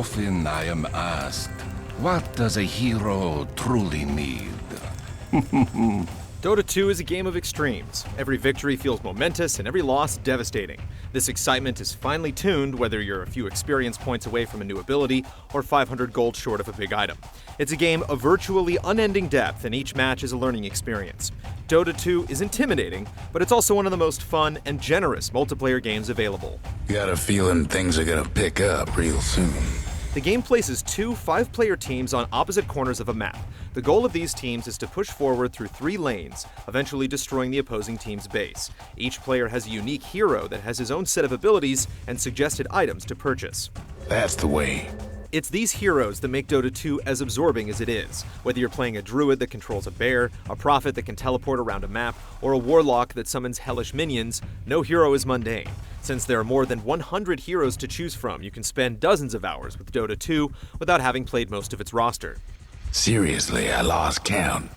Often I am asked, what does a hero truly need? Dota 2 is a game of extremes. Every victory feels momentous and every loss devastating. This excitement is finely tuned whether you're a few experience points away from a new ability or 500 gold short of a big item. It's a game of virtually unending depth, and each match is a learning experience. Dota 2 is intimidating, but it's also one of the most fun and generous multiplayer games available. Got a feeling things are gonna pick up real soon. The game places two 5-player teams on opposite corners of a map. The goal of these teams is to push forward through 3 lanes, eventually destroying the opposing team's base. Each player has a unique hero that has his own set of abilities and suggested items to purchase. That's the way. It's these heroes that make Dota 2 as absorbing as it is. Whether you're playing a druid that controls a bear, a prophet that can teleport around a map, or a warlock that summons hellish minions, no hero is mundane. Since there are more than 100 heroes to choose from, you can spend dozens of hours with Dota 2 without having played most of its roster. Seriously, I lost count.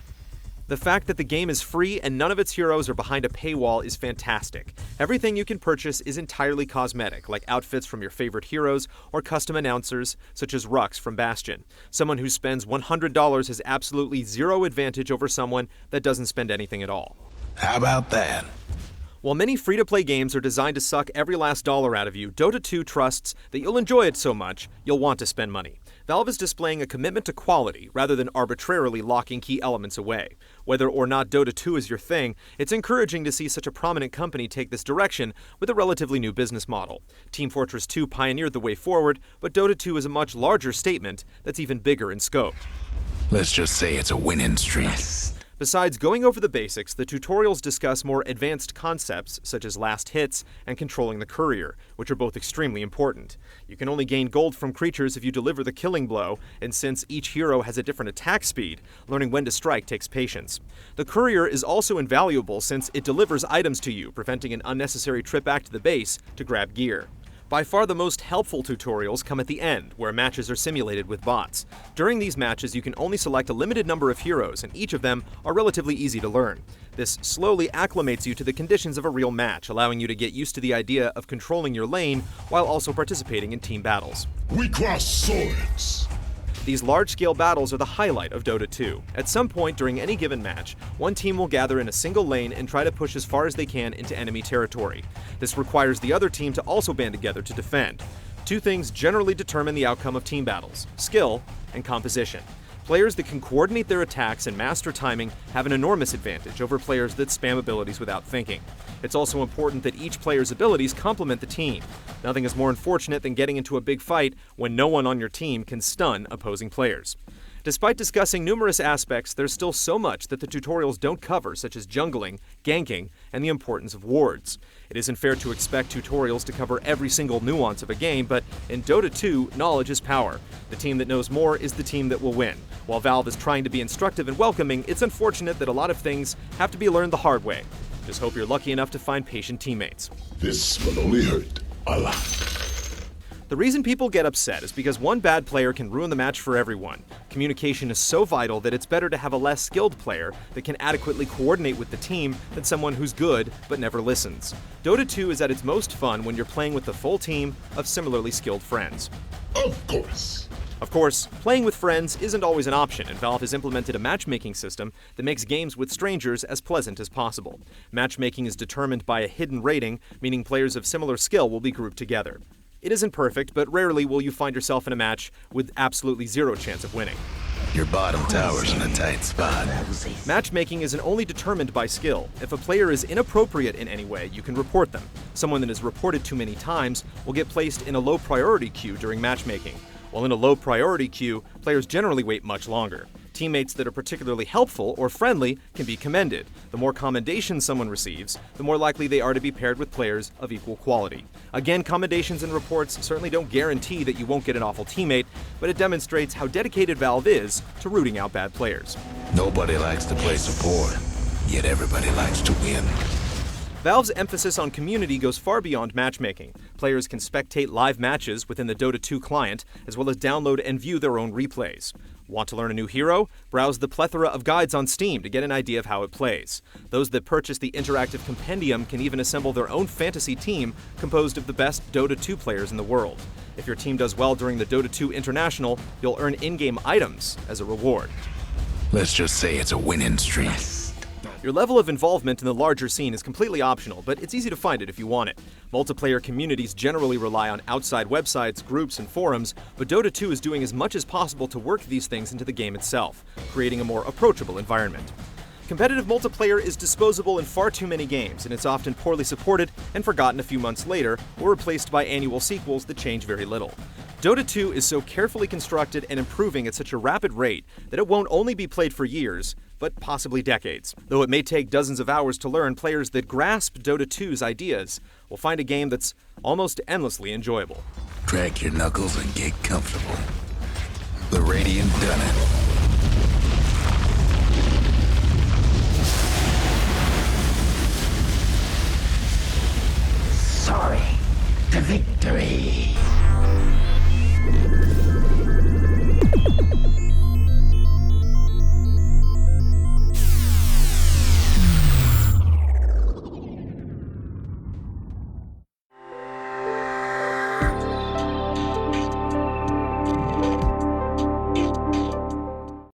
The fact that the game is free and none of its heroes are behind a paywall is fantastic. Everything you can purchase is entirely cosmetic, like outfits from your favorite heroes or custom announcers, such as Rux from Bastion. Someone who spends $100 has absolutely zero advantage over someone that doesn't spend anything at all. How about that? While many free-to-play games are designed to suck every last dollar out of you, Dota 2 trusts that you'll enjoy it so much, you'll want to spend money. Valve is displaying a commitment to quality rather than arbitrarily locking key elements away. Whether or not Dota 2 is your thing, it's encouraging to see such a prominent company take this direction with a relatively new business model. Team Fortress 2 pioneered the way forward, but Dota 2 is a much larger statement that's even bigger in scope. Let's just say it's a winning streak. Besides going over the basics, the tutorials discuss more advanced concepts such as last hits and controlling the courier, which are both extremely important. You can only gain gold from creatures if you deliver the killing blow, and since each hero has a different attack speed, learning when to strike takes patience. The courier is also invaluable since it delivers items to you, preventing an unnecessary trip back to the base to grab gear. By far the most helpful tutorials come at the end, where matches are simulated with bots. During these matches, you can only select a limited number of heroes, and each of them are relatively easy to learn. This slowly acclimates you to the conditions of a real match, allowing you to get used to the idea of controlling your lane while also participating in team battles. We cross swords. These large-scale battles are the highlight of Dota 2. At some point during any given match, one team will gather in a single lane and try to push as far as they can into enemy territory. This requires the other team to also band together to defend. Two things generally determine the outcome of team battles: skill and composition. Players that can coordinate their attacks and master timing have an enormous advantage over players that spam abilities without thinking. It's also important that each player's abilities complement the team. Nothing is more unfortunate than getting into a big fight when no one on your team can stun opposing players. Despite discussing numerous aspects, there's still so much that the tutorials don't cover, such as jungling, ganking, and the importance of wards. It isn't fair to expect tutorials to cover every single nuance of a game, but in Dota 2, knowledge is power. The team that knows more is the team that will win. While Valve is trying to be instructive and welcoming, it's unfortunate that a lot of things have to be learned the hard way. Just hope you're lucky enough to find patient teammates. This will only hurt a lot. The reason people get upset is because one bad player can ruin the match for everyone. Communication is so vital that it's better to have a less skilled player that can adequately coordinate with the team than someone who's good but never listens. Dota 2 is at its most fun when you're playing with a full team of similarly skilled friends. Of course. Of course, playing with friends isn't always an option, and Valve has implemented a matchmaking system that makes games with strangers as pleasant as possible. Matchmaking is determined by a hidden rating, meaning players of similar skill will be grouped together. It isn't perfect, but rarely will you find yourself in a match with absolutely zero chance of winning. Your bottom tower's in a tight spot. Matchmaking isn't only determined by skill. If a player is inappropriate in any way, you can report them. Someone that is reported too many times will get placed in a low priority queue during matchmaking. While in a low priority queue, players generally wait much longer. Teammates that are particularly helpful or friendly can be commended. The more commendations someone receives, the more likely they are to be paired with players of equal quality. Again, commendations and reports certainly don't guarantee that you won't get an awful teammate, but it demonstrates how dedicated Valve is to rooting out bad players. Nobody likes to play support, yet everybody likes to win. Valve's emphasis on community goes far beyond matchmaking. Players can spectate live matches within the Dota 2 client, as well as download and view their own replays. Want to learn a new hero? Browse the plethora of guides on Steam to get an idea of how it plays. Those that purchase the interactive compendium can even assemble their own fantasy team composed of the best Dota 2 players in the world. If your team does well during the Dota 2 International, you'll earn in-game items as a reward. Let's just say it's a winning streak. Your level of involvement in the larger scene is completely optional, but it's easy to find it if you want it. Multiplayer communities generally rely on outside websites, groups, and forums, but Dota 2 is doing as much as possible to work these things into the game itself, creating a more approachable environment. Competitive multiplayer is disposable in far too many games, and it's often poorly supported and forgotten a few months later, or replaced by annual sequels that change very little. Dota 2 is so carefully constructed and improving at such a rapid rate that it won't only be played for years, but possibly decades. Though it may take dozens of hours to learn, players that grasp Dota 2's ideas will find a game that's almost endlessly enjoyable. Crack your knuckles and get comfortable. The Radiant done it. Sorry to victory.